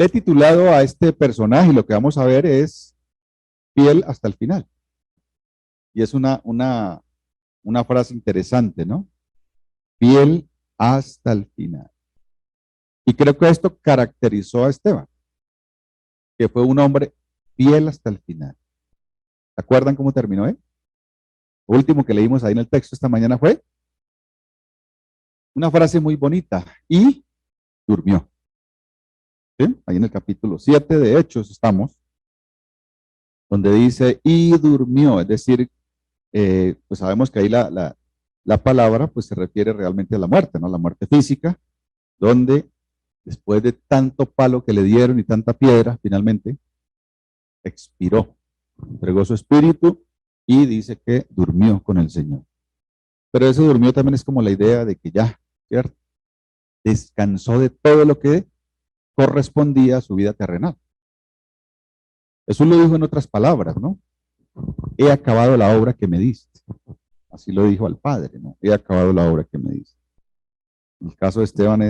Le he titulado a este personaje y lo que vamos a ver es fiel hasta el final. Y es una frase interesante, ¿no? Fiel hasta el final. Y creo que esto caracterizó a Esteban, que fue un hombre fiel hasta el final. ¿Se acuerdan cómo terminó él? Lo último que leímos ahí en el texto esta mañana fue una frase muy bonita, y durmió. ¿Sí? Ahí en el capítulo 7 de Hechos estamos, donde dice, y durmió, es decir, pues sabemos que ahí la palabra pues se refiere realmente a la muerte, ¿no? La muerte física, donde después de tanto palo que le dieron y tanta piedra, finalmente expiró, entregó su espíritu y dice que durmió con el Señor. Pero ese durmió también es como la idea de que ya, ¿cierto? Descansó de todo lo que correspondía a su vida terrenal. Jesús lo dijo en otras palabras, ¿no? He acabado la obra que me diste. Así lo dijo al Padre, ¿no? He acabado la obra que me diste. En el caso de Esteban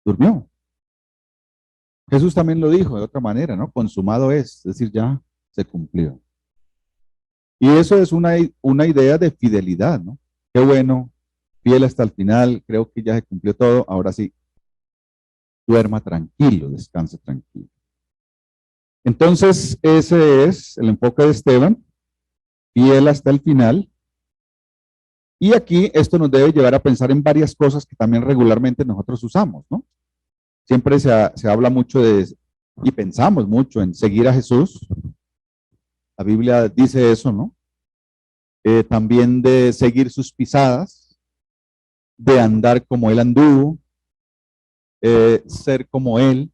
durmió. Jesús también lo dijo de otra manera, ¿no? Consumado es decir, ya se cumplió. Y eso es una idea de fidelidad, ¿no? Qué bueno, fiel hasta el final, creo que ya se cumplió todo, ahora sí, duerma tranquilo, descanse tranquilo. Entonces, ese es el enfoque de Esteban, fiel hasta el final. Y aquí esto nos debe llevar a pensar en varias cosas que también regularmente nosotros usamos, ¿no? Siempre se habla mucho y pensamos mucho en seguir a Jesús. La Biblia dice eso, ¿no? También de seguir sus pisadas, de andar como él anduvo, ser como él,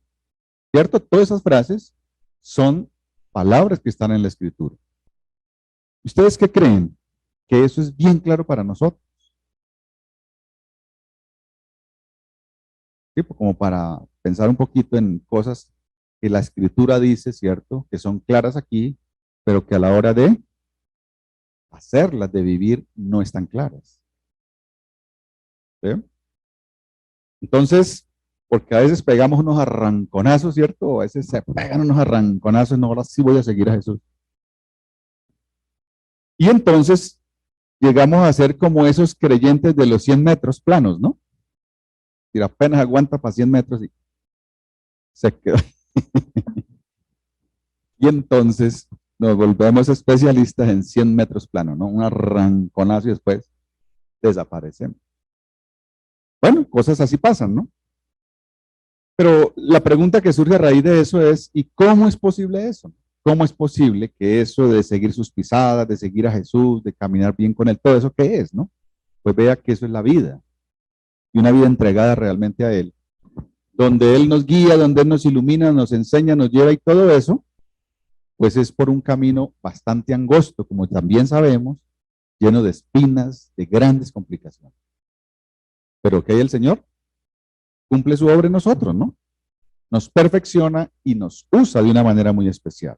¿cierto? Todas esas frases son palabras que están en la Escritura. ¿Ustedes qué creen? Que eso es bien claro para nosotros. ¿Sí? Como para pensar un poquito en cosas que la Escritura dice, ¿cierto? Que son claras aquí, pero que a la hora de hacerlas, de vivir, no están claras. ¿Sí? Entonces, porque a veces pegamos unos arranconazos, ¿cierto? O a veces se pegan unos arranconazos, no, ahora sí voy a seguir a Jesús. Y entonces llegamos a ser como esos creyentes de los 100 metros planos, ¿no? Y apenas aguanta para 100 metros y se quedó. Y entonces nos volvemos especialistas en 100 metros plano, ¿no? Un arranconazo y después desaparecemos. Bueno, cosas así pasan, ¿no? Pero la pregunta que surge a raíz de eso es, ¿y cómo es posible eso? ¿Cómo es posible que eso de seguir sus pisadas, de seguir a Jesús, de caminar bien con él, todo eso qué es, no? Pues vea que eso es la vida. Y una vida entregada realmente a él. Donde él nos guía, donde él nos ilumina, nos enseña, nos lleva y todo eso, pues es por un camino bastante angosto, como también sabemos, lleno de espinas, de grandes complicaciones. Pero que el Señor cumple su obra en nosotros, ¿no? Nos perfecciona y nos usa de una manera muy especial.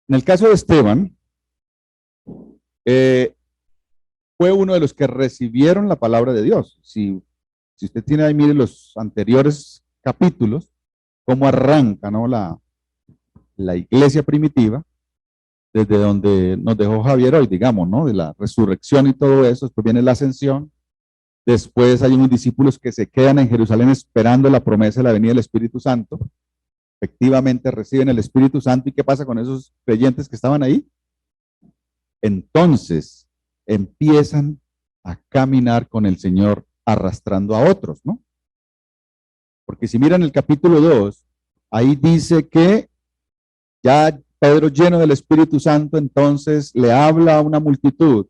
En el caso de Esteban, fue uno de los que recibieron la palabra de Dios. Si usted tiene ahí, mire los anteriores capítulos, cómo arranca, ¿no? La iglesia primitiva, desde donde nos dejó Javier hoy, digamos, ¿no? De la resurrección y todo eso, después viene la ascensión, después hay unos discípulos que se quedan en Jerusalén esperando la promesa de la venida del Espíritu Santo, efectivamente reciben el Espíritu Santo, ¿y qué pasa con esos creyentes que estaban ahí? Entonces empiezan a caminar con el Señor arrastrando a otros, ¿no? Porque si miran el capítulo 2, ahí dice que ya Pedro, lleno del Espíritu Santo, entonces le habla a una multitud,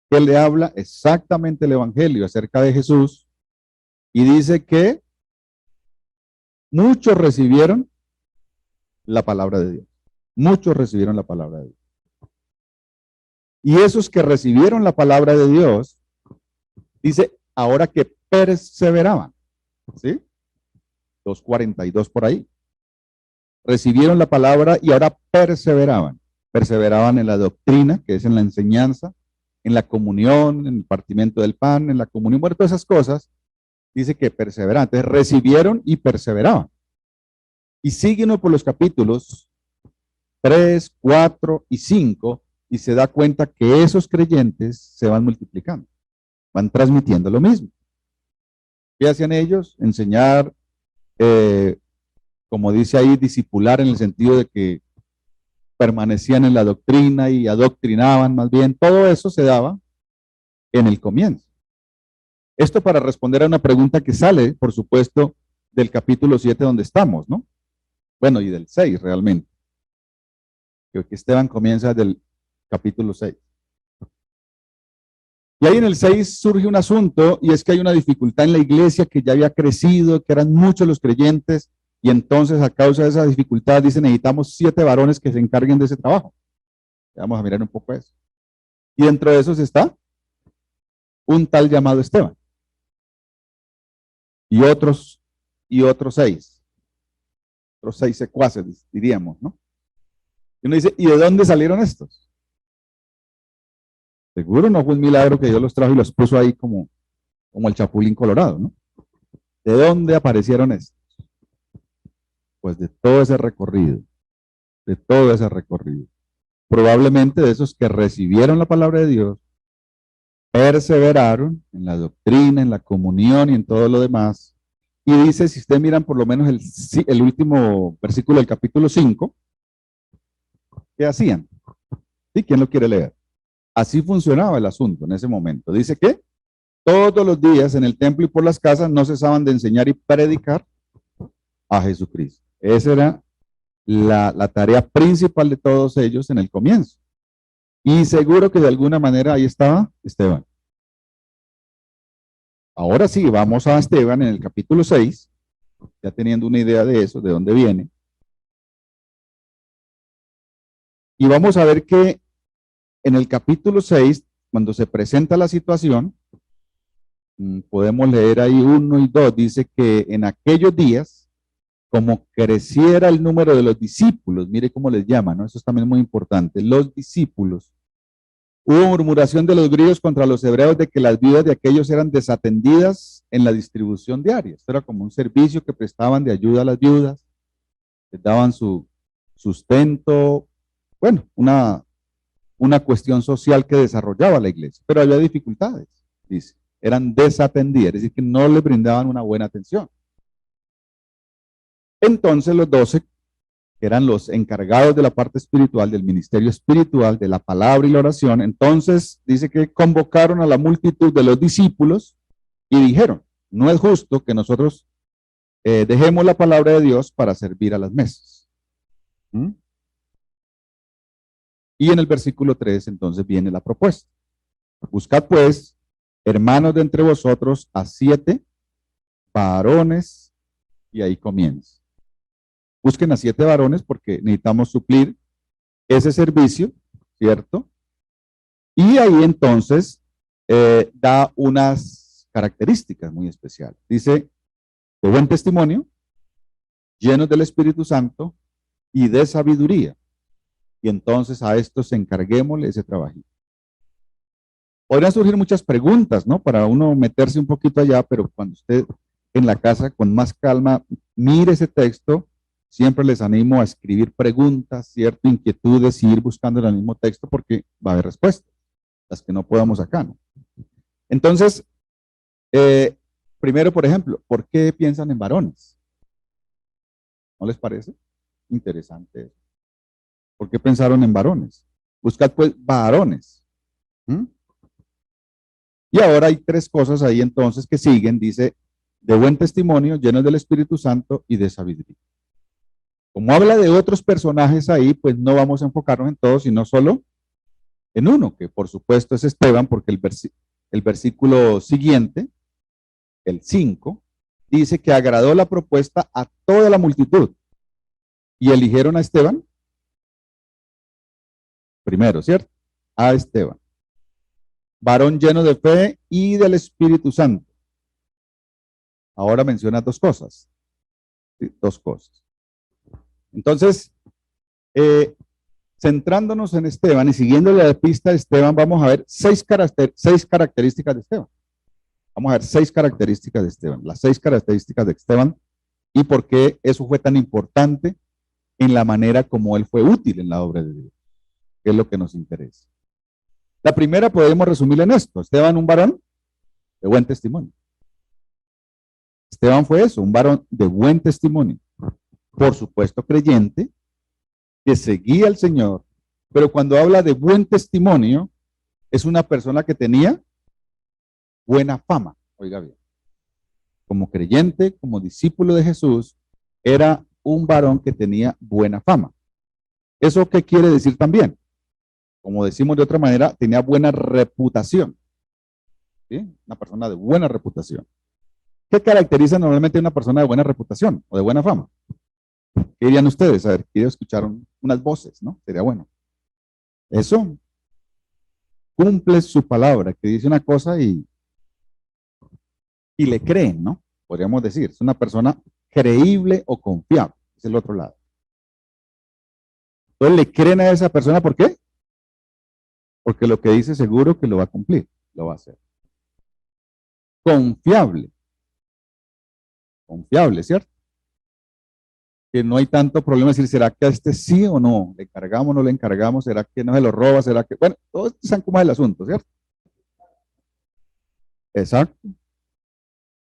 que le habla exactamente el Evangelio acerca de Jesús, y dice que muchos recibieron la palabra de Dios. Muchos recibieron la palabra de Dios. Y esos que recibieron la palabra de Dios, dice, ahora que perseveraban, ¿sí? 2:42 por ahí. Recibieron la palabra y ahora perseveraban. Perseveraban en la doctrina, que es en la enseñanza, en la comunión, en el partimiento del pan, en la comunión, bueno, todas esas cosas. dice que perseveraban. Entonces recibieron y perseveraban. Y sigue uno por los capítulos 3, 4 y 5 y se da cuenta que esos creyentes se van multiplicando, van transmitiendo lo mismo. ¿Qué hacían ellos? Enseñar, como dice ahí, discipular en el sentido de que permanecían en la doctrina y adoctrinaban más bien. Todo eso se daba en el comienzo. Esto para responder a una pregunta que sale, por supuesto, del capítulo 7 donde estamos, ¿no? Bueno, y del 6 realmente. Creo que Esteban comienza del capítulo 6. Y ahí en el 6 surge un asunto, y es que hay una dificultad en la iglesia que ya había crecido, que eran muchos los creyentes, y entonces a causa de esa dificultad dicen, necesitamos 7 varones que se encarguen de ese trabajo. Vamos a mirar un poco eso. Y dentro de esos está un tal llamado Esteban. Y otros 6. Otros 6 secuaces, diríamos, ¿no? Y uno dice, ¿y de dónde salieron estos? Seguro no fue un milagro que Dios los trajo y los puso ahí como el chapulín colorado, ¿no? ¿De dónde aparecieron estos? Pues de todo ese recorrido, Probablemente de esos que recibieron la palabra de Dios, perseveraron en la doctrina, en la comunión y en todo lo demás. Y dice, si ustedes miran por lo menos el último versículo del capítulo 5, ¿qué hacían? ¿Sí? ¿Quién lo quiere leer? Así funcionaba el asunto en ese momento. Dice que todos los días en el templo y por las casas no cesaban de enseñar y predicar a Jesucristo. Esa era la tarea principal de todos ellos en el comienzo. Y seguro que de alguna manera ahí estaba Esteban. Ahora sí, vamos a Esteban en el capítulo 6, ya teniendo una idea de eso, de dónde viene. Y vamos a ver que en el capítulo 6, cuando se presenta la situación, podemos leer ahí 1 y 2, dice que en aquellos días, como creciera el número de los discípulos, mire cómo les llaman, ¿no? Eso es también muy importante, los discípulos. Hubo murmuración de los griegos contra los hebreos de que las viudas de aquellos eran desatendidas en la distribución diaria. Esto era como un servicio que prestaban de ayuda a las viudas, les daban su sustento, bueno, una cuestión social que desarrollaba la iglesia, pero había dificultades, dice, eran desatendidas, es decir, que no les brindaban una buena atención. Entonces los 12, que eran los encargados de la parte espiritual, del ministerio espiritual, de la palabra y la oración, entonces dice que convocaron a la multitud de los discípulos y dijeron, no es justo que nosotros dejemos la palabra de Dios para servir a las mesas. Y en el versículo 3 entonces viene la propuesta. Buscad pues, hermanos de entre vosotros, a 7 varones, y ahí comienza. Busquen a 7 varones porque necesitamos suplir ese servicio, ¿cierto? Y ahí entonces da unas características muy especiales. Dice, de buen testimonio, llenos del Espíritu Santo y de sabiduría. Y entonces a estos encarguémosle ese trabajo. Podrían surgir muchas preguntas, ¿no? Para uno meterse un poquito allá, pero cuando usted en la casa con más calma mire ese texto, siempre les animo a escribir preguntas, ciertas inquietudes y ir buscando en el mismo texto porque va a haber respuestas, las que no podamos acá, ¿no? Entonces, primero, por ejemplo, ¿por qué piensan en varones? ¿No les parece interesante eso? ¿Por qué pensaron en varones? Buscad pues varones. Y ahora hay 3 cosas ahí entonces que siguen, dice, de buen testimonio, llenos del Espíritu Santo y de sabiduría. Como habla de otros personajes ahí, pues no vamos a enfocarnos en todos, sino solo en uno, que por supuesto es Esteban, porque el versículo siguiente, el 5, dice que agradó la propuesta a toda la multitud y eligieron a Esteban primero, ¿cierto? A Esteban, varón lleno de fe y del Espíritu Santo. Ahora menciona 2 cosas. ¿Sí? 2 cosas. Entonces, centrándonos en Esteban y siguiéndole la pista de Esteban, vamos a ver 6 características de Esteban. Vamos a ver 6 características de Esteban, las 6 características de Esteban y por qué eso fue tan importante en la manera como él fue útil en la obra de Dios, que es lo que nos interesa. La primera podemos resumirla en esto: Esteban, un varón de buen testimonio. Esteban fue eso, un varón de buen testimonio. Por supuesto, creyente, que seguía al Señor, pero cuando habla de buen testimonio, es una persona que tenía buena fama. Oiga bien, como creyente, como discípulo de Jesús, era un varón que tenía buena fama. ¿Eso qué quiere decir también? Como decimos de otra manera, tenía buena reputación. ¿Sí? Una persona de buena reputación. ¿Qué caracteriza normalmente a una persona de buena reputación o de buena fama? ¿Qué dirían ustedes? A ver, quiero escuchar unas voces, ¿no? Sería bueno. Eso. Cumple su palabra, que dice una cosa y le creen, ¿no? Podríamos decir. Es una persona creíble o confiable. Es el otro lado. Entonces le creen a esa persona, ¿por qué? Porque lo que dice seguro que lo va a cumplir, lo va a hacer. Confiable. Confiable, ¿cierto? Que no hay tanto problema decir, ¿será que a este sí o no? ¿Le encargamos o no le encargamos? ¿Será que no se lo roba? ¿Será que...? Bueno, todos saben cómo es el asunto, ¿cierto? Exacto.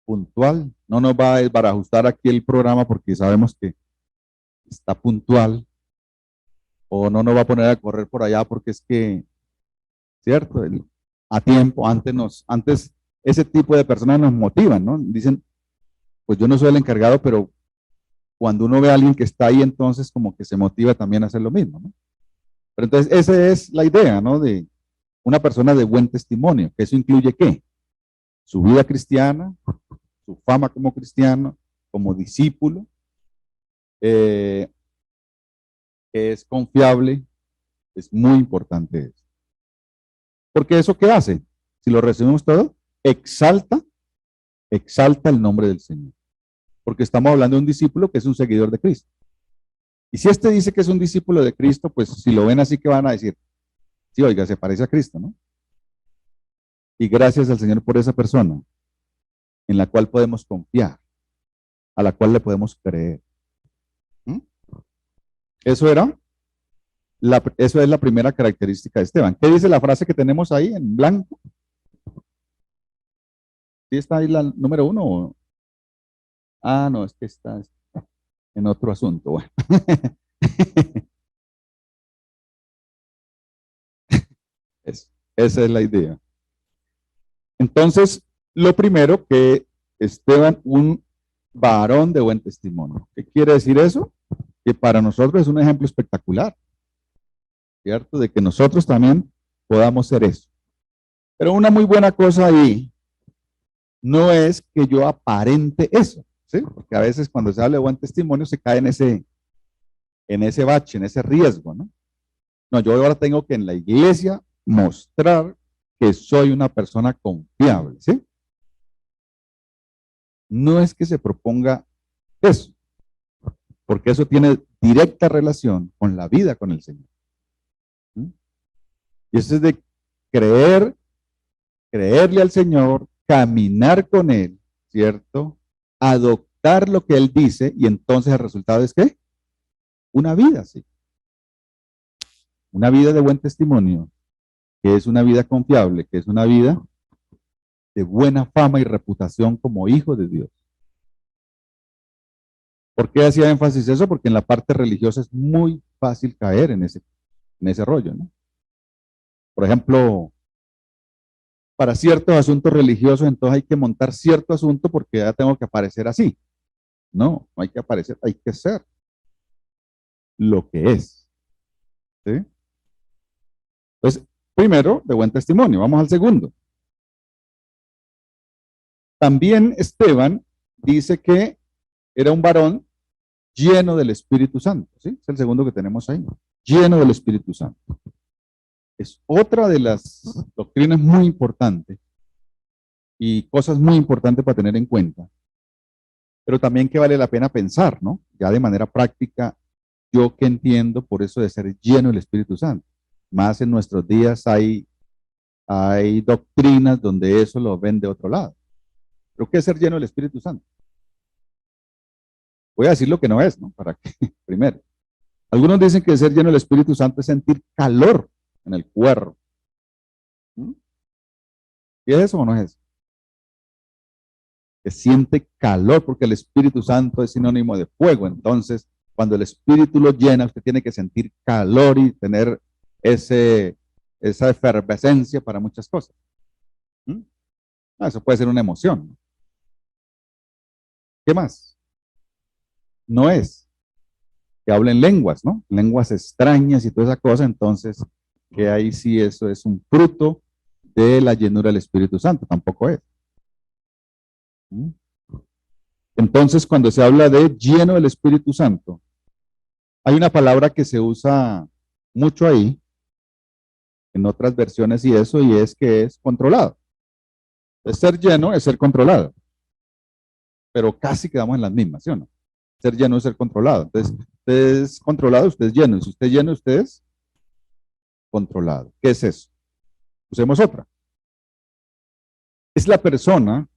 Puntual. No nos va a desbarajustar aquí el programa porque sabemos que está puntual. O no nos va a poner a correr por allá porque es que, ¿cierto? A tiempo, antes ese tipo de personas nos motivan, ¿no? Dicen, pues yo no soy el encargado, pero cuando uno ve a alguien que está ahí, entonces como que se motiva también a hacer lo mismo, ¿no? Pero entonces esa es la idea, ¿no? De una persona de buen testimonio, que eso incluye ¿qué? Su vida cristiana, su fama como cristiano, como discípulo, que es confiable, es muy importante eso. Porque eso ¿qué hace? Si lo resumimos todo, exalta el nombre del Señor. Porque estamos hablando de un discípulo que es un seguidor de Cristo. Y si este dice que es un discípulo de Cristo, pues si lo ven así, que van a decir, sí, oiga, se parece a Cristo, ¿no? Y gracias al Señor por esa persona en la cual podemos confiar, a la cual le podemos creer. ¿Mm? Eso es la primera característica de Esteban. ¿Qué dice la frase que tenemos ahí en blanco? ¿Sí está ahí la número 1? Ah, no, es que está en otro asunto. Bueno. Esa es la idea. Entonces, lo primero que Esteban, un varón de buen testimonio. ¿Qué quiere decir eso? Que para nosotros es un ejemplo espectacular, ¿cierto? De que nosotros también podamos ser eso. Pero una muy buena cosa ahí no es que yo aparente eso, ¿sí? Porque a veces cuando se habla de buen testimonio se cae en ese bache, en ese riesgo, ¿no? No, yo ahora tengo que en la iglesia mostrar que soy una persona confiable, ¿sí? No es que se proponga eso, porque eso tiene directa relación con la vida con el Señor. ¿Mm? Y eso es de creerle al Señor, caminar con Él, ¿cierto? Adoptar lo que Él dice y entonces el resultado es ¿qué? Una vida, sí. Una vida de buen testimonio, que es una vida confiable, que es una vida de buena fama y reputación como hijo de Dios. ¿Por qué hacía énfasis eso? Porque en la parte religiosa es muy fácil caer en ese rollo, ¿no? Por ejemplo, para ciertos asuntos religiosos, entonces hay que montar cierto asunto porque ya tengo que aparecer así. No, no hay que aparecer, hay que ser lo que es. ¿Sí? Entonces, primero, de buen testimonio. Vamos al segundo. También Esteban dice que era un varón lleno del Espíritu Santo. ¿Sí? Es el segundo que tenemos ahí. Lleno del Espíritu Santo. Es otra de las doctrinas muy importantes y cosas muy importantes para tener en cuenta, pero también que vale la pena pensar, ¿no? Ya de manera práctica, yo que entiendo por eso de ser lleno del Espíritu Santo. Más en nuestros días hay doctrinas donde eso lo ven de otro lado. Creo que es ser lleno del Espíritu Santo. Voy a decir lo que no es, ¿no? Para que, primero. Algunos dicen que ser lleno del Espíritu Santo es sentir calor en el cuerpo. ¿Mm? ¿Y es eso o no es eso? Que siente calor, porque el Espíritu Santo es sinónimo de fuego. Entonces, cuando el Espíritu lo llena, usted tiene que sentir calor y tener esa efervescencia para muchas cosas. ¿Mm? Eso puede ser una emoción, ¿no? ¿Qué más? No es que hablen lenguas, ¿no? Lenguas extrañas y toda esa cosa. Entonces, que ahí sí eso es un fruto de la llenura del Espíritu Santo. Tampoco es. ¿Mm? Entonces, cuando se habla de lleno del Espíritu Santo, hay una palabra que se usa mucho ahí, en otras versiones y eso, y es que es controlado. Es ser lleno es ser controlado, pero casi quedamos en las mismas, ¿sí o no? Ser lleno es ser controlado. Entonces, usted es controlado, usted es lleno. Y si usted es lleno, usted es controlado. ¿Qué es eso? Usemos otra. Es la persona,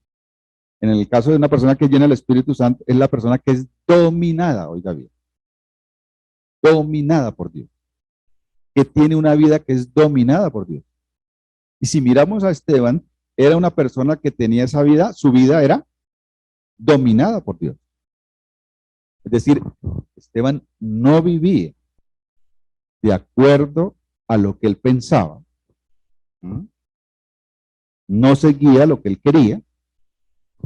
en el caso de una persona que llena el Espíritu Santo, es la persona que es dominada, oiga bien, dominada por Dios, que tiene una vida que es dominada por Dios. Y si miramos a Esteban, era una persona que tenía esa vida, su vida era dominada por Dios. Es decir, Esteban no vivía de acuerdo a lo que él pensaba, no seguía lo que él quería,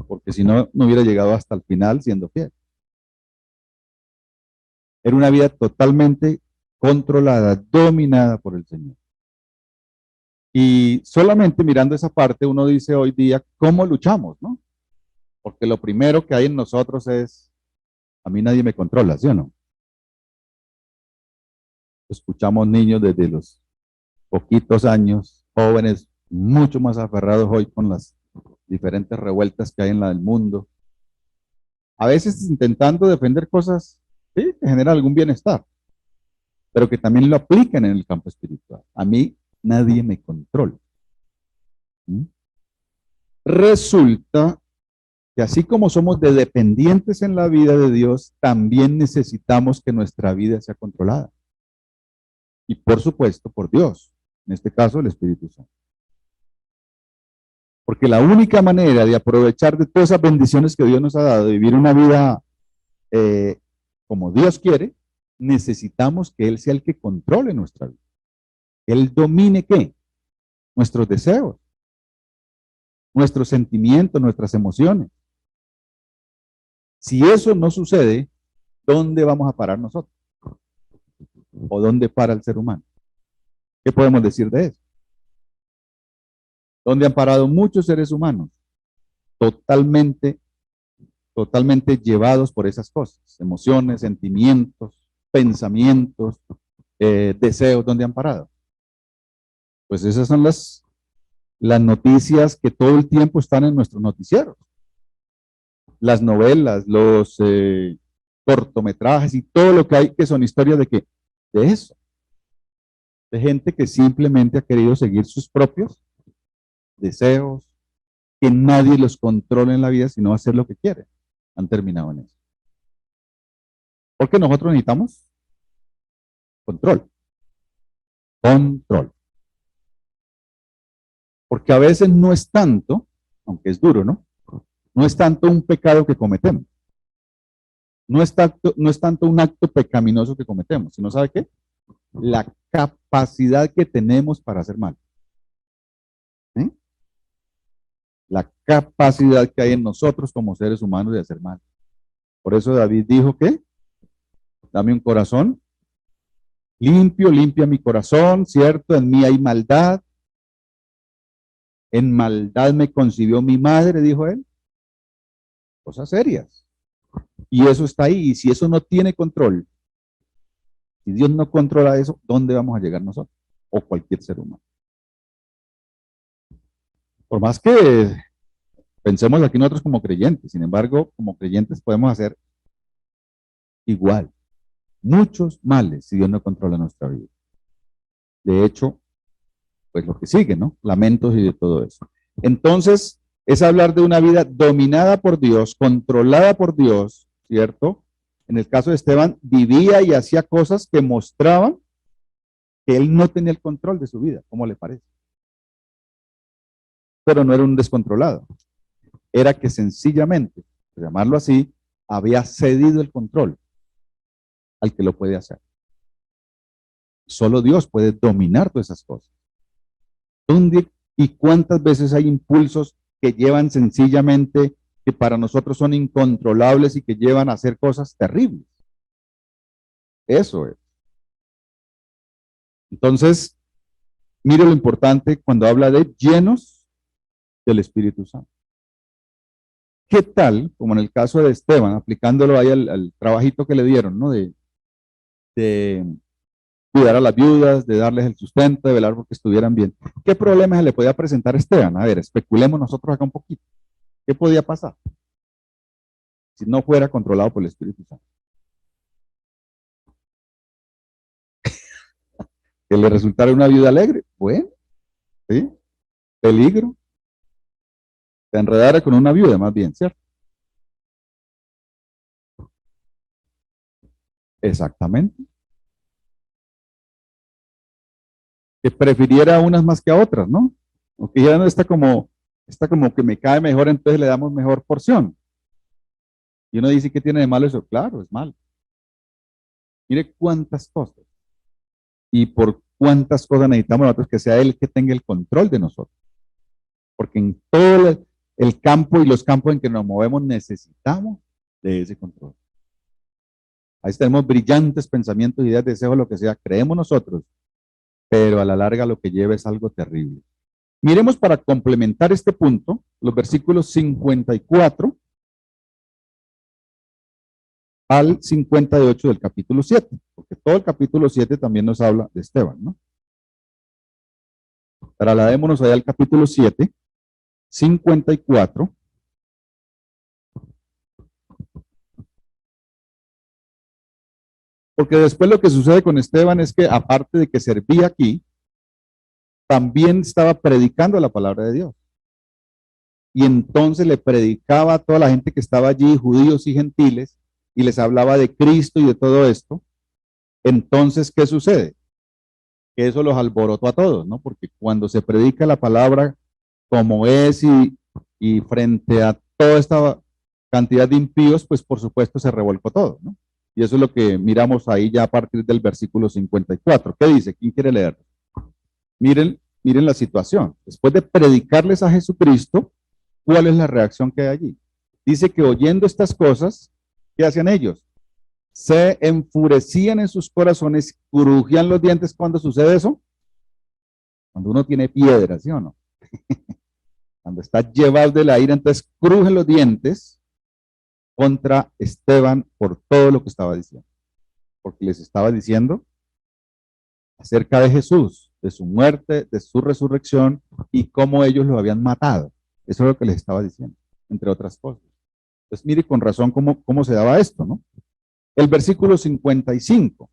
porque si no, no hubiera llegado hasta el final siendo fiel. Era una vida totalmente controlada, dominada por el Señor. Y solamente mirando esa parte, uno dice hoy día, ¿cómo luchamos, no? Porque lo primero que hay en nosotros es, a mí nadie me controla, ¿sí o no? Escuchamos niños desde los poquitos años, jóvenes mucho más aferrados hoy con las diferentes revueltas que hay en la del mundo. A veces intentando defender cosas, sí, que generan algún bienestar, pero que también lo aplican en el campo espiritual. A mí nadie me controla. ¿Mm? Resulta que así como somos de dependientes en la vida de Dios, también necesitamos que nuestra vida sea controlada. Y por supuesto, por Dios, en este caso el Espíritu Santo. Porque la única manera de aprovechar de todas esas bendiciones que Dios nos ha dado, de vivir una vida como Dios quiere, necesitamos que Él sea el que controle nuestra vida. Él domine ¿qué? Nuestros deseos, nuestros sentimientos, nuestras emociones. Si eso no sucede, ¿dónde vamos a parar nosotros? ¿O dónde para el ser humano? ¿Qué podemos decir de eso? ¿Dónde han parado muchos seres humanos? Totalmente, totalmente llevados por esas cosas, emociones, sentimientos, pensamientos, deseos, ¿dónde han parado? Pues esas son las noticias que todo el tiempo están en nuestros noticieros. Las novelas, los cortometrajes y todo lo que hay que son historias de que de eso, de gente que simplemente ha querido seguir sus propios deseos, que nadie los controle en la vida, sino hacer lo que quieren. Han terminado en eso. Porque nosotros necesitamos control. Control. Porque a veces no es tanto, aunque es duro, ¿no? No es tanto un pecado que cometemos. No es tanto un acto pecaminoso que cometemos, sino ¿sabe qué? La capacidad que tenemos para hacer mal. ¿Sí? La capacidad que hay en nosotros como seres humanos de hacer mal. Por eso David dijo que, dame un corazón limpio, limpia mi corazón, ¿cierto? En mí hay maldad. En maldad me concibió mi madre, dijo él. Cosas serias. Y eso está ahí. Y si eso no tiene control, si Dios no controla eso, ¿dónde vamos a llegar nosotros? O cualquier ser humano. Por más que pensemos aquí nosotros como creyentes, sin embargo, como creyentes podemos hacer igual. Muchos males si Dios no controla nuestra vida. De hecho, pues lo que sigue, ¿no? Lamentos y de todo eso. Entonces, Es hablar de una vida dominada por Dios, controlada por Dios, ¿cierto? En el caso de Esteban, vivía y hacía cosas que mostraban que él no tenía el control de su vida, ¿cómo le parece? Pero no era un descontrolado. Era que sencillamente, por llamarlo así, había cedido el control al que lo puede hacer. Solo Dios puede dominar todas esas cosas. ¿Dónde y cuántas veces hay impulsos que llevan sencillamente, que para nosotros son incontrolables y que llevan a hacer cosas terribles? Eso es. Entonces, mire lo importante cuando habla de llenos del Espíritu Santo. ¿Qué tal, como en el caso de Esteban, aplicándolo ahí al trabajito que le dieron, ¿no? De cuidar a las viudas, de darles el sustento, de velar porque estuvieran bien. ¿Qué problema se le podía presentar a Esteban? A ver, especulemos nosotros acá un poquito. ¿Qué podía pasar si no fuera controlado por el Espíritu Santo? Que le resultara una viuda alegre. Bueno, ¿sí? Peligro. Se enredara con una viuda, más bien, ¿cierto? Exactamente. Que prefiriera a unas más que a otras, ¿no? O que ya no está como que me cae mejor, entonces le damos mejor porción. Y uno dice, ¿qué tiene de malo eso? Claro, es malo. Mire cuántas cosas y por cuántas cosas necesitamos nosotros que sea Él que tenga el control de nosotros. Porque en todo el campo y los campos en que nos movemos necesitamos de ese control. Ahí tenemos brillantes pensamientos, ideas, deseos, lo que sea, creemos nosotros, pero a la larga lo que lleva es algo terrible. Miremos para complementar este punto los versículos 54 al 58 del capítulo 7, porque todo el capítulo 7 también nos habla de Esteban, ¿no? Trasladémonos allá al capítulo 7, 54. Porque después lo que sucede con Esteban es que aparte de que servía aquí, también estaba predicando la palabra de Dios. Y entonces le predicaba a toda la gente que estaba allí, judíos y gentiles, y les hablaba de Cristo y de todo esto. Entonces, ¿qué sucede? Que eso los alborotó a todos, ¿no? Porque cuando se predica la palabra como es y frente a toda esta cantidad de impíos, pues por supuesto se revolcó todo, ¿no? Y eso es lo que miramos ahí ya a partir del versículo 54. ¿Qué dice? ¿Quién quiere leer? Miren la situación. Después de predicarles a Jesucristo, ¿cuál es la reacción que hay allí? Dice que oyendo estas cosas, ¿qué hacían ellos? Se enfurecían en sus corazones, crujían los dientes. ¿Cuándo sucede eso? Cuando uno tiene piedra, ¿sí o no? Cuando está llevado de la ira, entonces crujen los dientes contra Esteban por todo lo que estaba diciendo. Porque les estaba diciendo acerca de Jesús, de su muerte, de su resurrección y cómo ellos lo habían matado. Eso es lo que les estaba diciendo, entre otras cosas. Entonces, mire con razón cómo se daba esto, ¿no? El versículo 55,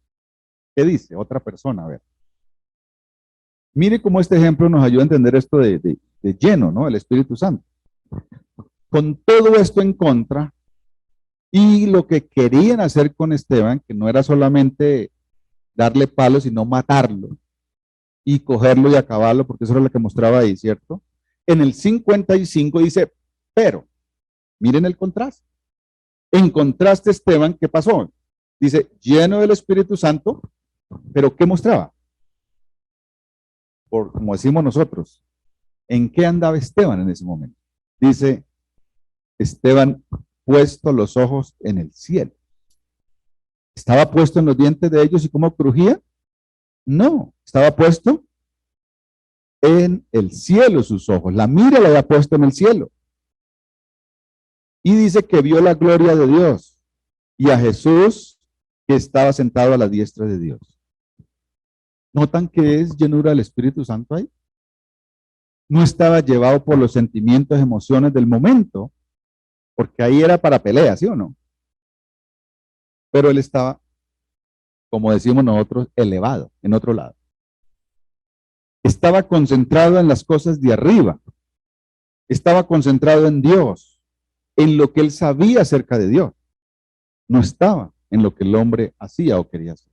¿qué dice? Otra persona, a ver. Mire cómo este ejemplo nos ayuda a entender esto de lleno, ¿no? El Espíritu Santo. Con todo esto en contra, y lo que querían hacer con Esteban, que no era solamente darle palos, sino matarlo y cogerlo y acabarlo, porque eso era lo que mostraba ahí, ¿cierto? En el 55 dice, pero, miren el contraste. En contraste, Esteban, ¿qué pasó? Dice, lleno del Espíritu Santo, pero ¿qué mostraba? Como decimos nosotros, ¿en qué andaba Esteban en ese momento? Dice, Esteban puesto los ojos en el cielo. ¿Estaba puesto en los dientes de ellos y cómo crujía? No, estaba puesto en el cielo sus ojos. La mira la había puesto en el cielo. Y dice que vio la gloria de Dios y a Jesús que estaba sentado a la diestra de Dios. ¿Notan que es llenura del Espíritu Santo ahí? No estaba llevado por los sentimientos, emociones del momento, porque ahí era para pelea, ¿sí o no? Pero él estaba, como decimos nosotros, elevado, en otro lado. Estaba concentrado en las cosas de arriba. Estaba concentrado en Dios, en lo que él sabía acerca de Dios. No estaba en lo que el hombre hacía o quería hacer.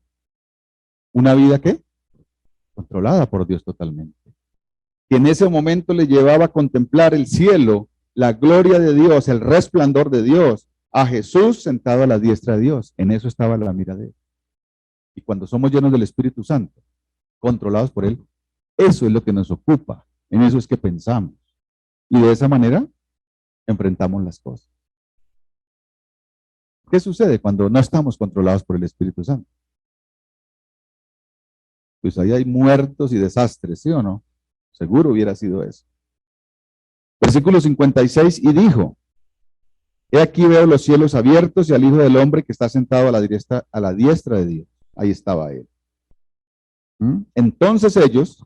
Una vida que controlada por Dios totalmente. Que en ese momento le llevaba a contemplar el cielo, la gloria de Dios, el resplandor de Dios, a Jesús sentado a la diestra de Dios. En eso estaba la mira de él. Y cuando somos llenos del Espíritu Santo, controlados por él, eso es lo que nos ocupa. En eso es que pensamos. Y de esa manera enfrentamos las cosas. ¿Qué sucede cuando no estamos controlados por el Espíritu Santo? Pues ahí hay muertos y desastres, ¿sí o no? Seguro hubiera sido eso. Versículo 56, y dijo, he aquí veo los cielos abiertos y al Hijo del Hombre que está sentado a la diestra de Dios. Ahí estaba él. Entonces ellos,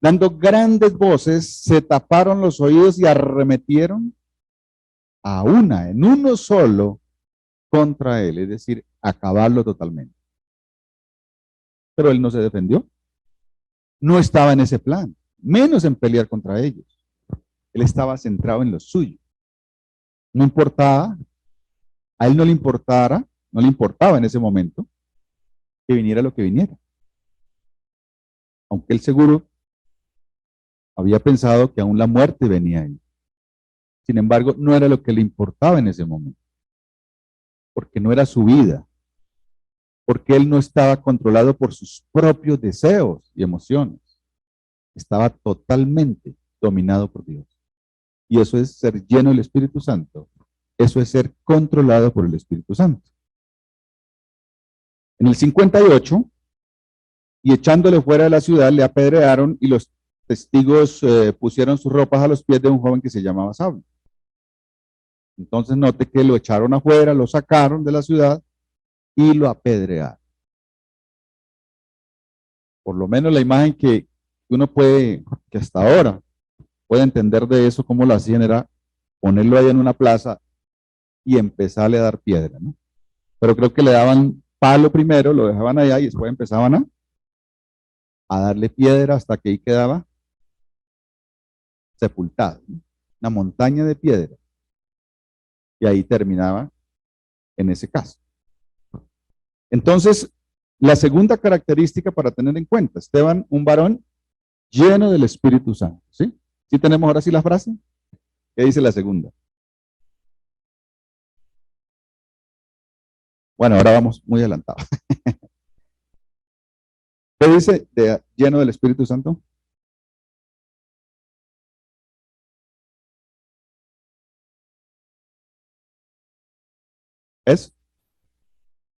dando grandes voces, se taparon los oídos y arremetieron en uno solo, contra él, es decir, acabarlo totalmente. Pero él no se defendió. No estaba en ese plan, menos en pelear contra ellos. Él estaba centrado en lo suyo. No importaba, a él no le importaba en ese momento que viniera lo que viniera. Aunque él seguro había pensado que aún la muerte venía a él. Sin embargo, no era lo que le importaba en ese momento. Porque no era su vida. Porque él no estaba controlado por sus propios deseos y emociones. Estaba totalmente dominado por Dios. Y eso es ser lleno del Espíritu Santo. Eso es ser controlado por el Espíritu Santo. En el 58, y echándole fuera de la ciudad, le apedrearon y los testigos pusieron sus ropas a los pies de un joven que se llamaba Saulo. Entonces note que lo echaron afuera, lo sacaron de la ciudad y lo apedrearon. Por lo menos la imagen que uno puede, que hasta ahora puede entender de eso, cómo lo hacían, era ponerlo ahí en una plaza y empezarle a dar piedra, ¿no? Pero creo que le daban palo primero, lo dejaban allá y después empezaban a darle piedra hasta que ahí quedaba sepultado, ¿no? Una montaña de piedra. Y ahí terminaba en ese caso. Entonces, la segunda característica para tener en cuenta, Esteban, un varón lleno del Espíritu Santo, ¿sí? ¿Sí tenemos ahora sí la frase? ¿Qué dice la segunda? Bueno, ahora vamos muy adelantados. ¿Qué dice de lleno del Espíritu Santo? Es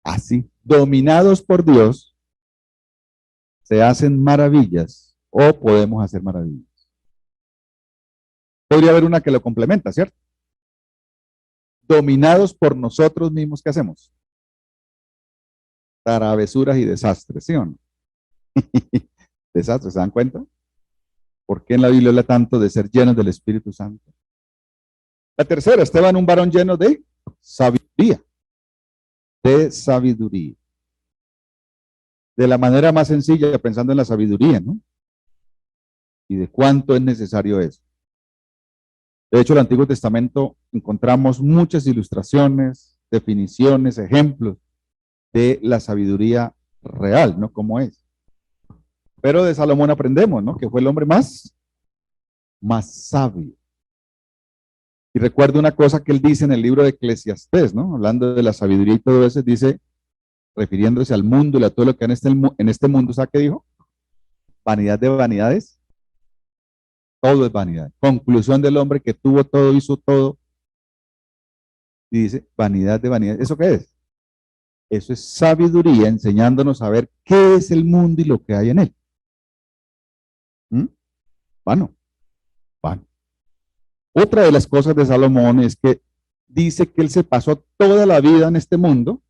así, dominados por Dios, se hacen maravillas o podemos hacer maravillas. Podría haber una que lo complementa, ¿cierto? Dominados por nosotros mismos, ¿qué hacemos? Travesuras y desastres, ¿sí o no? Desastres, ¿se dan cuenta? ¿Por qué en la Biblia habla tanto de ser llenos del Espíritu Santo? La tercera, Esteban, un varón lleno de sabiduría. De sabiduría. De la manera más sencilla, pensando en la sabiduría, ¿no? Y de cuánto es necesario eso. De hecho, en el Antiguo Testamento encontramos muchas ilustraciones, definiciones, ejemplos de la sabiduría real, ¿no? ¿Cómo es? Pero de Salomón aprendemos, ¿no? Que fue el hombre más sabio. Y recuerdo una cosa que él dice en el libro de Eclesiastés, ¿no? Hablando de la sabiduría y todo eso, dice, refiriéndose al mundo y a todo lo que hay en este mundo, ¿sabe qué dijo? Vanidad de vanidades. Todo es vanidad. Conclusión del hombre que tuvo todo, hizo todo. Y dice, vanidad de vanidades. ¿Eso qué es? Eso es sabiduría enseñándonos a ver qué es el mundo y lo que hay en él. Vano. Otra de las cosas de Salomón es que dice que él se pasó toda la vida en este mundo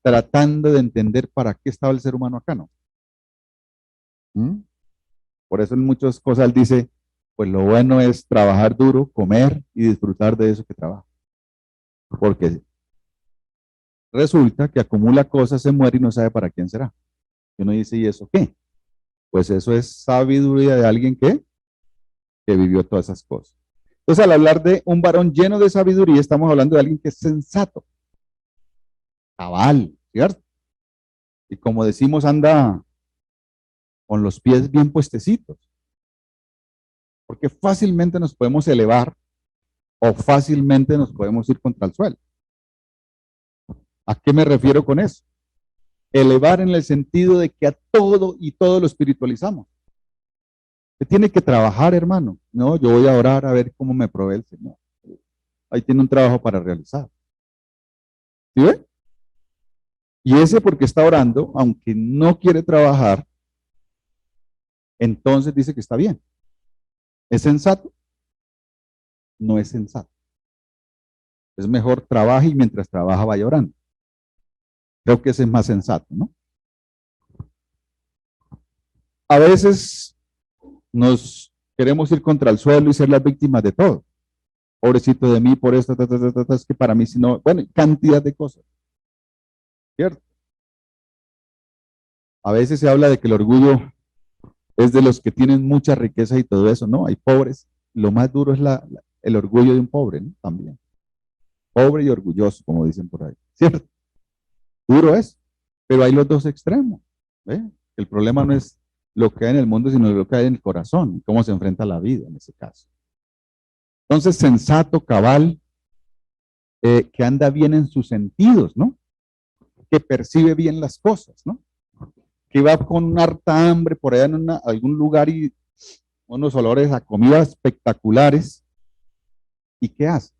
tratando de entender para qué estaba el ser humano acá, ¿no? Por eso en muchas cosas él dice, pues lo bueno es trabajar duro, comer y disfrutar de eso que trabaja. Porque resulta que acumula cosas, se muere y no sabe para quién será. Y uno dice, ¿y eso qué? Pues eso es sabiduría de alguien que que vivió todas esas cosas. Entonces, al hablar de un varón lleno de sabiduría, estamos hablando de alguien que es sensato, cabal, ¿cierto? Y como decimos, anda con los pies bien puestecitos, porque fácilmente nos podemos elevar o fácilmente nos podemos ir contra el suelo. ¿A qué me refiero con eso? Elevar en el sentido de que a todo y todo lo espiritualizamos. Usted tiene que trabajar, hermano. No, yo voy a orar a ver cómo me provee el Señor. Ahí tiene un trabajo para realizar. ¿Sí ve? Y ese porque está orando, aunque no quiere trabajar, entonces dice que está bien. ¿Es sensato? No es sensato. Es mejor trabaje y mientras trabaja vaya orando. Creo que ese es más sensato, ¿no? A veces nos queremos ir contra el suelo y ser las víctimas de todo. Pobrecito de mí, por esto, es que para mí, si no, bueno, cantidad de cosas, ¿cierto? A veces se habla de que el orgullo es de los que tienen mucha riqueza y todo eso, ¿no? Hay pobres. Lo más duro es el orgullo de un pobre, ¿no? También. Pobre y orgulloso, como dicen por ahí, ¿cierto? Duro es, pero hay los dos extremos, ¿ve? El problema no es lo que hay en el mundo, sino lo que hay en el corazón, cómo se enfrenta la vida en ese caso. Entonces, sensato, cabal, que anda bien en sus sentidos, ¿no? Que percibe bien las cosas, ¿no? Que va con harta hambre por allá en algún lugar y unos olores a comida espectaculares. ¿Y qué hace?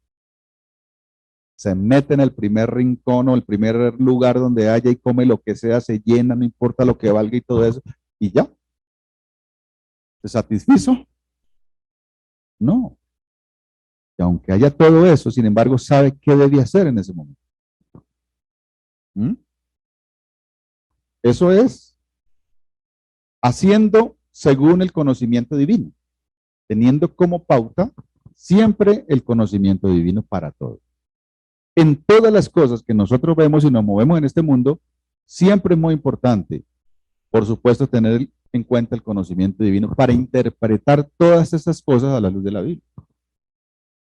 Se mete en el primer rincón o el primer lugar donde haya y come lo que sea, se llena, no importa lo que valga y todo eso, y ya. ¿Se satisfizo? No. Y aunque haya todo eso, sin embargo, sabe qué debe hacer en ese momento. ¿Mm? Eso es haciendo según el conocimiento divino, teniendo como pauta siempre el conocimiento divino para todo. En todas las cosas que nosotros vemos y nos movemos en este mundo, siempre es muy importante, por supuesto, tener en cuenta el conocimiento divino para interpretar todas esas cosas a la luz de la Biblia.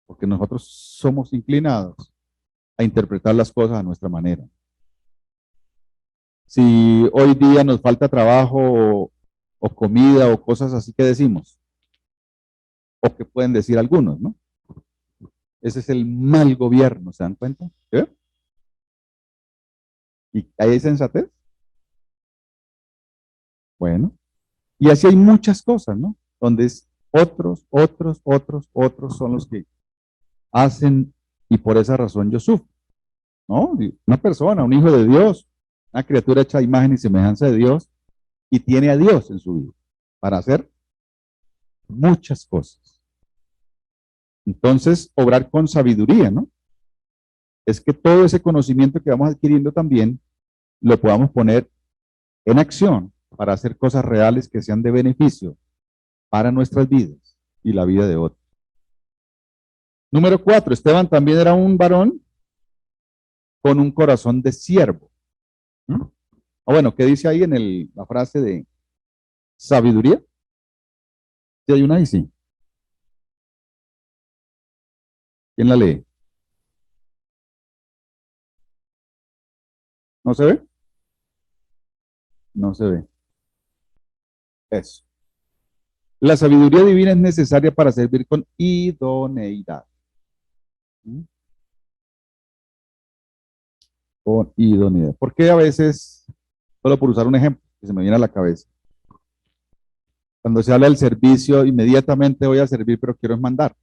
Porque nosotros somos inclinados a interpretar las cosas a nuestra manera. Si hoy día nos falta trabajo o comida o cosas así que decimos, o que pueden decir algunos, ¿no? Ese es el mal gobierno, ¿se dan cuenta? ¿Sí? ¿Y hay sensatez? Bueno, y así hay muchas cosas, ¿no? Donde es otros son los que hacen y por esa razón yo sufro, ¿no? Una persona, un hijo de Dios, una criatura hecha a imagen y semejanza de Dios y tiene a Dios en su vida para hacer muchas cosas. Entonces, obrar con sabiduría, ¿no? Es que todo ese conocimiento que vamos adquiriendo también lo podamos poner en acción para hacer cosas reales que sean de beneficio para nuestras vidas y la vida de otros. Número 4, Esteban también era un varón con un corazón de siervo. ¿Mm? Bueno, ¿qué dice ahí en la frase de sabiduría? ¿Sí hay una ahí? Sí. ¿Quién la lee? ¿No se ve? No se ve. Eso. La sabiduría divina es necesaria para servir con idoneidad. ¿Mm? Con idoneidad. Porque a veces, solo por usar un ejemplo, que se me viene a la cabeza, cuando se habla del servicio, inmediatamente voy a servir, pero quiero es mandar.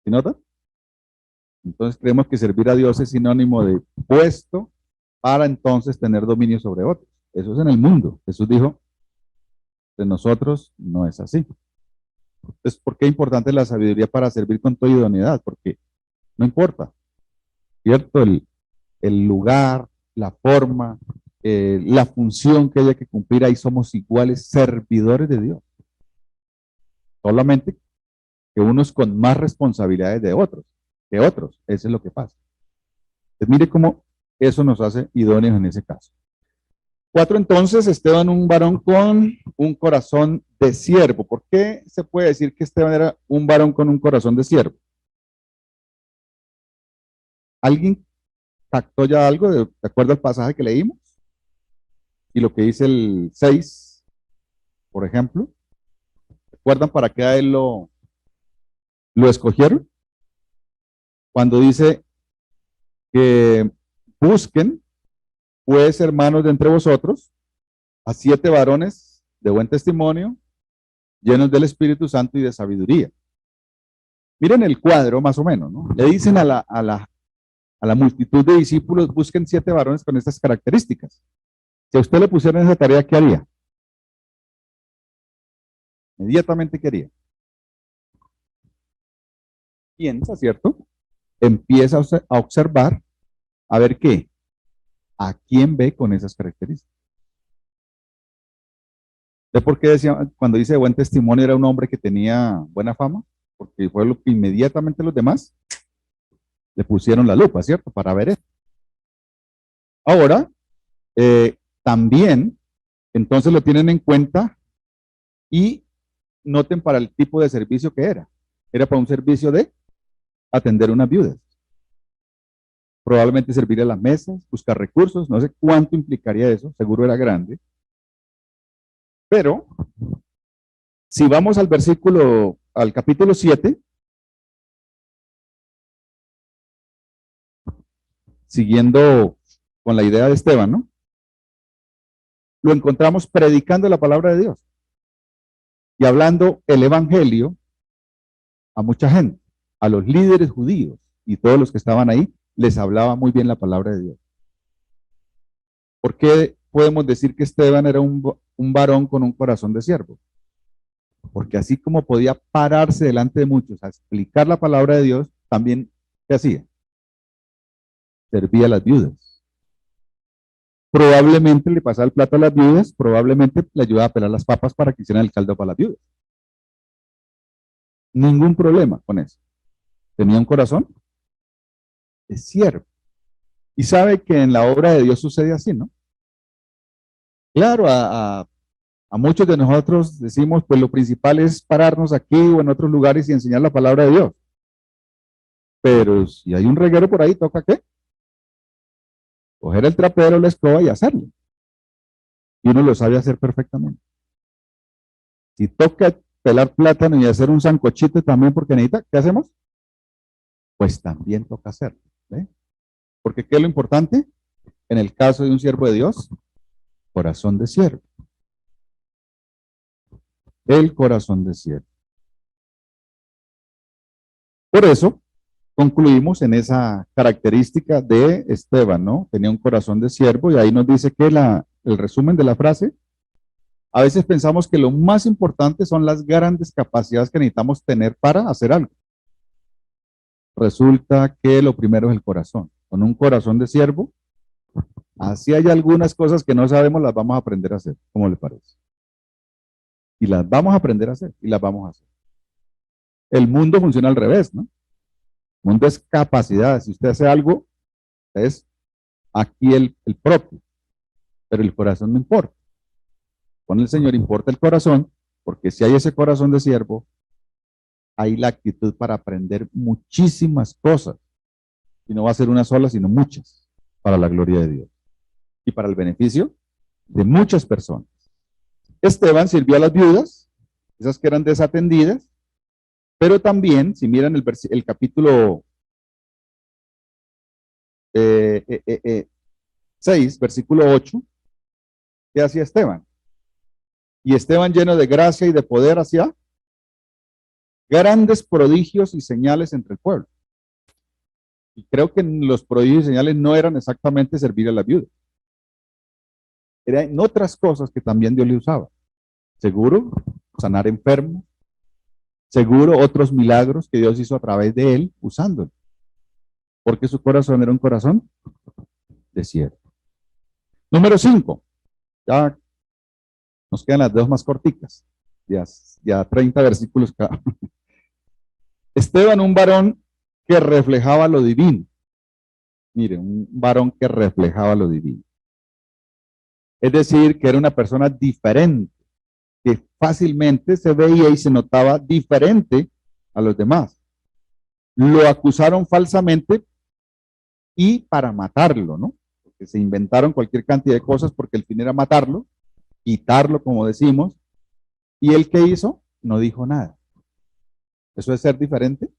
¿Sí nota? Entonces creemos que servir a Dios es sinónimo de puesto para entonces tener dominio sobre otros. Eso es en el mundo. Jesús dijo, de nosotros no es así. Entonces, ¿por qué es importante la sabiduría para servir con toda idoneidad? Porque no importa, ¿cierto? El lugar, la forma, la función que haya que cumplir, ahí somos iguales servidores de Dios. Solamente que unos con más responsabilidades de otros, que otros. Eso es lo que pasa. Entonces, mire cómo eso nos hace idóneos en ese caso. 4, entonces, Esteban, un varón con un corazón de siervo. ¿Por qué se puede decir que Esteban era un varón con un corazón de siervo? ¿Alguien captó ya algo de acuerdo al pasaje que leímos? Y lo que dice el 6, por ejemplo. ¿Recuerdan para qué a él lo escogieron? Cuando dice que busquen, pues, hermanos de entre vosotros, a 7 varones de buen testimonio, llenos del Espíritu Santo y de sabiduría. Miren el cuadro más o menos, ¿no? Le dicen a la multitud de discípulos, busquen 7 varones con estas características. Si a usted le pusieran esa tarea, ¿qué haría? Inmediatamente, ¿qué haría? Piensa, ¿cierto? Empieza a observar, a ver qué, a quién ve con esas características. ¿De por qué decía, cuando dice buen testimonio, era un hombre que tenía buena fama? Porque fue lo que inmediatamente los demás le pusieron la lupa, ¿cierto? Para ver esto. Ahora, también, entonces lo tienen en cuenta y noten para el tipo de servicio que era. Era para un servicio de atender unas viudas. Probablemente servir a las mesas, buscar recursos, no sé cuánto implicaría eso, seguro era grande. Pero, si vamos al capítulo 7, siguiendo con la idea de Esteban, ¿no? Lo encontramos predicando la palabra de Dios y hablando el evangelio a mucha gente, a los líderes judíos y todos los que estaban ahí, les hablaba muy bien la palabra de Dios. ¿Por qué podemos decir que Esteban era un varón con un corazón de siervo? Porque así como podía pararse delante de muchos a explicar la palabra de Dios, también, ¿qué hacía? Servía a las viudas. Probablemente le pasaba el plato a las viudas, probablemente le ayudaba a pelar las papas para que hicieran el caldo para las viudas. Ningún problema con eso. Tenía un corazón de siervo. Y sabe que en la obra de Dios sucede así, ¿no? Claro, a muchos de nosotros decimos, pues lo principal es pararnos aquí o en otros lugares y enseñar la palabra de Dios. Pero si hay un reguero por ahí, ¿toca qué? Coger el trapero, la escoba y hacerlo. Y uno lo sabe hacer perfectamente. Si toca pelar plátano y hacer un sancochito también porque necesita, ¿qué hacemos? Pues también toca hacerlo. ¿Ve? Porque ¿qué es lo importante? En el caso de un siervo de Dios, corazón de siervo. El corazón de siervo. Por eso, concluimos en esa característica de Esteban, ¿no? Tenía un corazón de siervo y ahí nos dice que el resumen de la frase, a veces pensamos que lo más importante son las grandes capacidades que necesitamos tener para hacer algo. Resulta que lo primero es el corazón. Con un corazón de siervo, así hay algunas cosas que no sabemos, las vamos a aprender a hacer. ¿Cómo le parece? Y las vamos a aprender a hacer y las vamos a hacer. El mundo funciona al revés, ¿no? El mundo es capacidad. Si usted hace algo, es aquí el propio, pero el corazón no importa. Con el Señor importa el corazón, porque si hay ese corazón de siervo, hay la actitud para aprender muchísimas cosas. Y no va a ser una sola, sino muchas, para la gloria de Dios y para el beneficio de muchas personas. Esteban sirvió a las viudas, esas que eran desatendidas, pero también, si miran el capítulo 6, versículo 8, ¿qué hacía Esteban? Y Esteban, lleno de gracia y de poder, hacía grandes prodigios y señales entre el pueblo. Y creo que los prodigios y señales no eran exactamente servir a la viuda. Eran otras cosas que también Dios le usaba. Seguro, sanar enfermos. Seguro, otros milagros que Dios hizo a través de él, usándolo. Porque su corazón era un corazón de siervo. Número 5. Ya nos quedan las dos más corticas. Ya 30 versículos cada. Esteban, un varón que reflejaba lo divino. Mire, un varón que reflejaba lo divino. Es decir, que era una persona diferente, que fácilmente se veía y se notaba diferente a los demás. Lo acusaron falsamente y para matarlo, ¿no? Porque se inventaron cualquier cantidad de cosas porque el fin era matarlo, quitarlo, como decimos. ¿Y él qué hizo? No dijo nada. ¿Eso es ser diferente?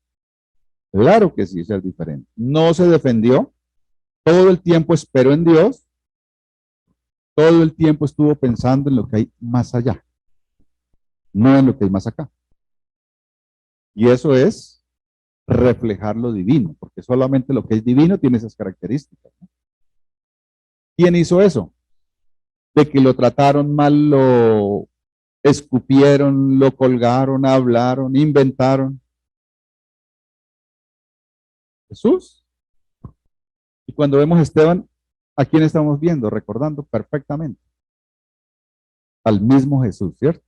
Claro que sí, es ser diferente. No se defendió, todo el tiempo esperó en Dios, todo el tiempo estuvo pensando en lo que hay más allá, no en lo que hay más acá. Y eso es reflejar lo divino, porque solamente lo que es divino tiene esas características, ¿no? ¿Quién hizo eso? De que lo trataron mal, lo escupieron, lo colgaron, hablaron, inventaron. Jesús. Y cuando vemos a Esteban, ¿a quién estamos viendo? Recordando perfectamente. Al mismo Jesús, ¿cierto?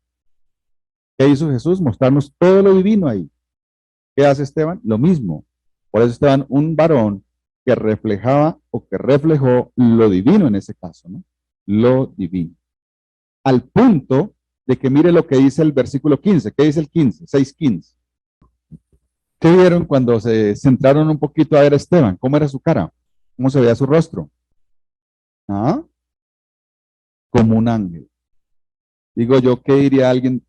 ¿Qué hizo Jesús? Mostrarnos todo lo divino ahí. ¿Qué hace Esteban? Lo mismo. Por eso Esteban, un varón que reflejaba o que reflejó lo divino en ese caso, ¿no? Lo divino. Al punto de que mire lo que dice el versículo 15. ¿Qué dice el 15? 6:15. ¿Qué vieron cuando se centraron un poquito a ver a Esteban? ¿Cómo era su cara? ¿Cómo se veía su rostro? ¿Ah? Como un ángel. Digo yo, ¿qué diría alguien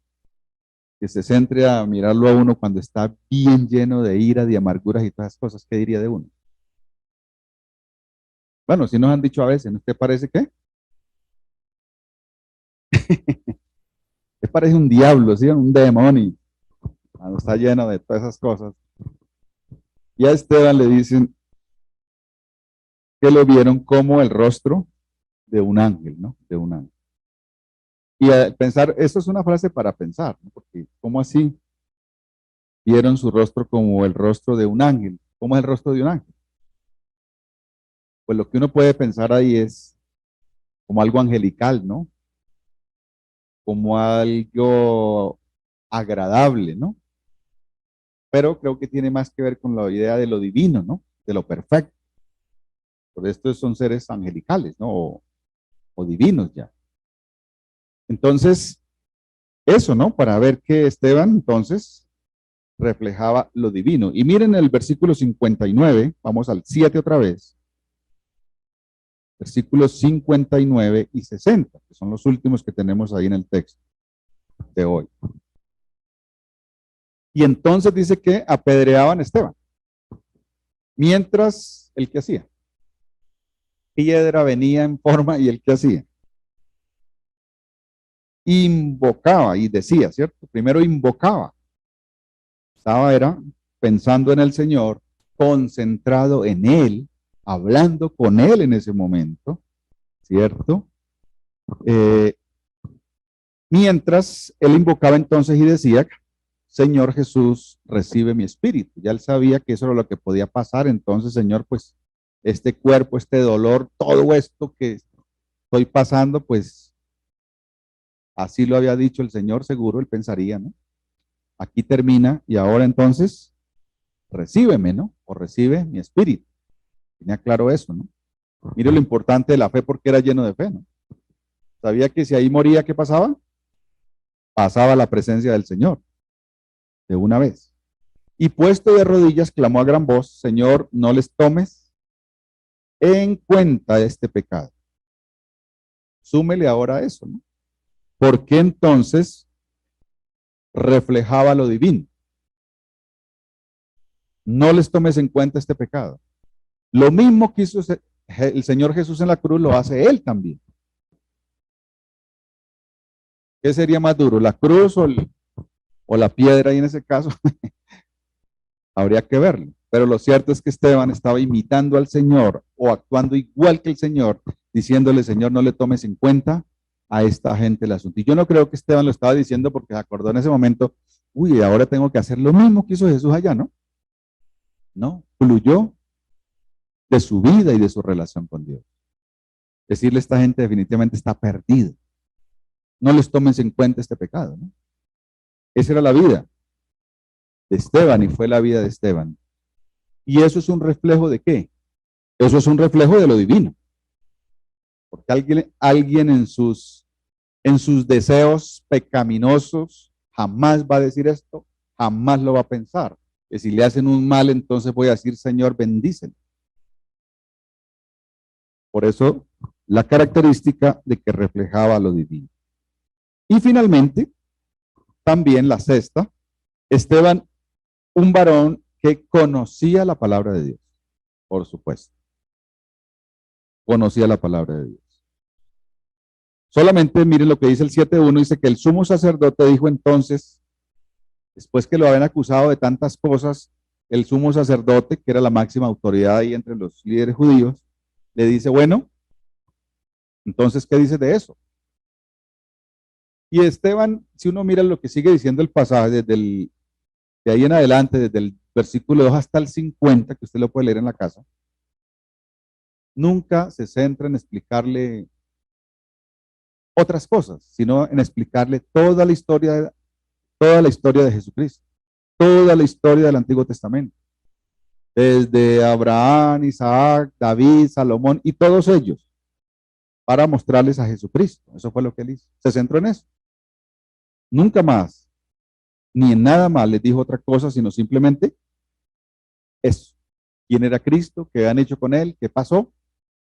que se centre a mirarlo a uno cuando está bien lleno de ira, de amarguras y todas esas cosas? ¿Qué diría de uno? Bueno, si nos han dicho a veces, ¿no te parece qué? ¿Te parece un diablo, sí? Un demonio, cuando está lleno de todas esas cosas. Y a Esteban le dicen que lo vieron como el rostro de un ángel, ¿no? De un ángel. Y a pensar, esto es una frase para pensar, ¿no? Porque ¿cómo así vieron su rostro como el rostro de un ángel? ¿Cómo es el rostro de un ángel? Pues lo que uno puede pensar ahí es como algo angelical, ¿no? Como algo agradable, ¿no? Pero creo que tiene más que ver con la idea de lo divino, ¿no? De lo perfecto. Por esto son seres angelicales, ¿no? O divinos ya. Entonces, eso, ¿no? Para ver que Esteban, entonces, reflejaba lo divino. Y miren el versículo 59, vamos al 7 otra vez. Versículos 59 y 60, que son los últimos que tenemos ahí en el texto de hoy. Y entonces dice que apedreaban a Esteban. Mientras, ¿el que hacía? Piedra venía en forma y el que hacía. Invocaba y decía, ¿cierto? Primero invocaba. Era pensando en el Señor, concentrado en Él, hablando con Él en ese momento, ¿cierto? Eh, Mientras él invocaba entonces y decía, Señor Jesús, recibe mi espíritu. Ya él sabía que eso era lo que podía pasar. Entonces, Señor, pues este cuerpo, este dolor, todo esto que estoy pasando, pues así lo había dicho el Señor, seguro, él pensaría, ¿no? Aquí termina y ahora entonces, recíbeme, ¿no? O recibe mi espíritu. Tenía claro eso, ¿no? Mire lo importante de la fe porque era lleno de fe, ¿no? Sabía que si ahí moría, ¿qué pasaba? Pasaba la presencia del Señor de una vez. Y puesto de rodillas, clamó a gran voz, Señor, no les tomes en cuenta este pecado. Súmele ahora eso, ¿no? ¿Por qué entonces reflejaba lo divino? No les tomes en cuenta este pecado. Lo mismo que hizo el Señor Jesús en la cruz, lo hace Él también. ¿Qué sería más duro, la cruz o la piedra? Y en ese caso, habría que verlo. Pero lo cierto es que Esteban estaba imitando al Señor o actuando igual que el Señor, diciéndole, Señor, no le tomes en cuenta a esta gente el asunto. Y yo no creo que Esteban lo estaba diciendo porque se acordó en ese momento, uy, ahora tengo que hacer lo mismo que hizo Jesús allá, ¿no? No, fluyó de su vida y de su relación con Dios. Decirle a esta gente definitivamente está perdida. No les tomes en cuenta este pecado, ¿no? Esa era la vida de Esteban y fue la vida de Esteban. ¿Y eso es un reflejo de qué? Eso es un reflejo de lo divino. Porque alguien en sus deseos pecaminosos jamás va a decir esto, jamás lo va a pensar. Que si le hacen un mal, entonces voy a decir, Señor, bendícelo. Por eso, la característica de que reflejaba lo divino. Y finalmente, también la sexta, Esteban, un varón que conocía la palabra de Dios, por supuesto. Conocía la palabra de Dios. Solamente miren lo que dice el 7.1, dice que el sumo sacerdote dijo entonces, después que lo habían acusado de tantas cosas, el sumo sacerdote, que era la máxima autoridad ahí entre los líderes judíos, le dice, bueno, entonces, ¿qué dice de eso? Y Esteban, si uno mira lo que sigue diciendo el pasaje, de ahí en adelante, desde el versículo 2 hasta el 50, que usted lo puede leer en la casa, nunca se centra en explicarle otras cosas, sino en explicarle toda la historia de Jesucristo, toda la historia del Antiguo Testamento, desde Abraham, Isaac, David, Salomón y todos ellos, para mostrarles a Jesucristo. Eso fue lo que él hizo. Se centró en eso. Nunca más, ni en nada más les dijo otra cosa, sino simplemente eso. ¿Quién era Cristo? ¿Qué han hecho con él? ¿Qué pasó?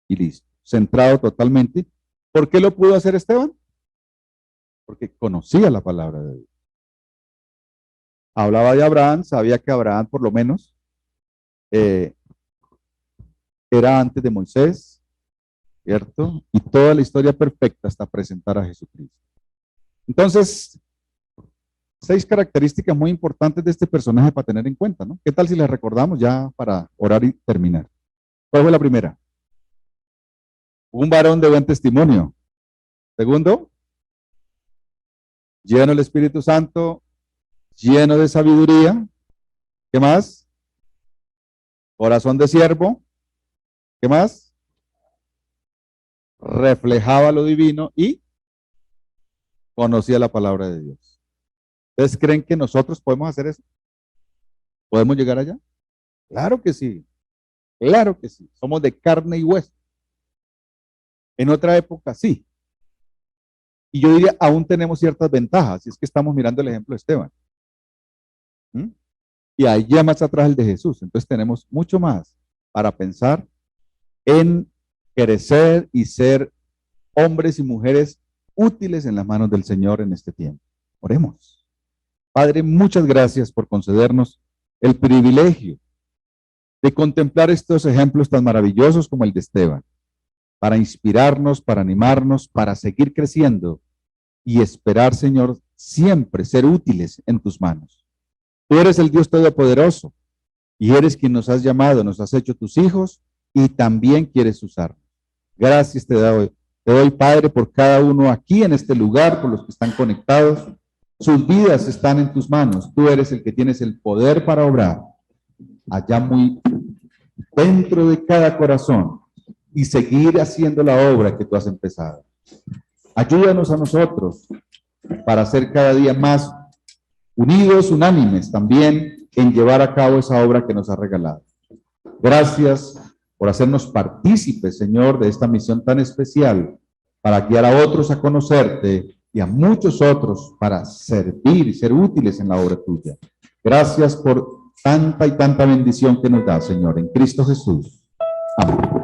Y listo. Centrado totalmente. ¿Por qué lo pudo hacer Esteban? Porque conocía la palabra de Dios. Hablaba de Abraham, sabía que Abraham por lo menos era antes de Moisés, ¿cierto? Y toda la historia perfecta hasta presentar a Jesucristo. Entonces, 6 características muy importantes de este personaje para tener en cuenta, ¿no? ¿Qué tal si las recordamos ya para orar y terminar? ¿Cuál fue la primera? Un varón de buen testimonio. Segundo, lleno del Espíritu Santo, lleno de sabiduría. ¿Qué más? Corazón de siervo. ¿Qué más? Reflejaba lo divino y conocía la palabra de Dios. ¿Ustedes creen que nosotros podemos hacer eso? ¿Podemos llegar allá? Claro que sí. Claro que sí. Somos de carne y hueso. En otra época sí. Y yo diría, aún tenemos ciertas ventajas, si es que estamos mirando el ejemplo de Esteban. Y allá más atrás el de Jesús. Entonces tenemos mucho más para pensar en crecer y ser hombres y mujeres útiles en las manos del Señor en este tiempo. Oremos. Padre, muchas gracias por concedernos el privilegio de contemplar estos ejemplos tan maravillosos como el de Esteban, para inspirarnos, para animarnos, para seguir creciendo y esperar, Señor, siempre ser útiles en tus manos. Tú eres el Dios Todopoderoso y eres quien nos has llamado, nos has hecho tus hijos y también quieres usarnos. Gracias te doy, Padre, por cada uno aquí en este lugar, por los que están conectados. Sus vidas están en tus manos. Tú eres el que tienes el poder para obrar allá muy dentro de cada corazón y seguir haciendo la obra que tú has empezado. Ayúdanos a nosotros para ser cada día más unidos, unánimes también en llevar a cabo esa obra que nos ha regalado. Gracias por hacernos partícipes, Señor, de esta misión tan especial para guiar a otros a conocerte y a muchos otros para servir y ser útiles en la obra tuya. Gracias por tanta y tanta bendición que nos da, Señor, en Cristo Jesús. Amén.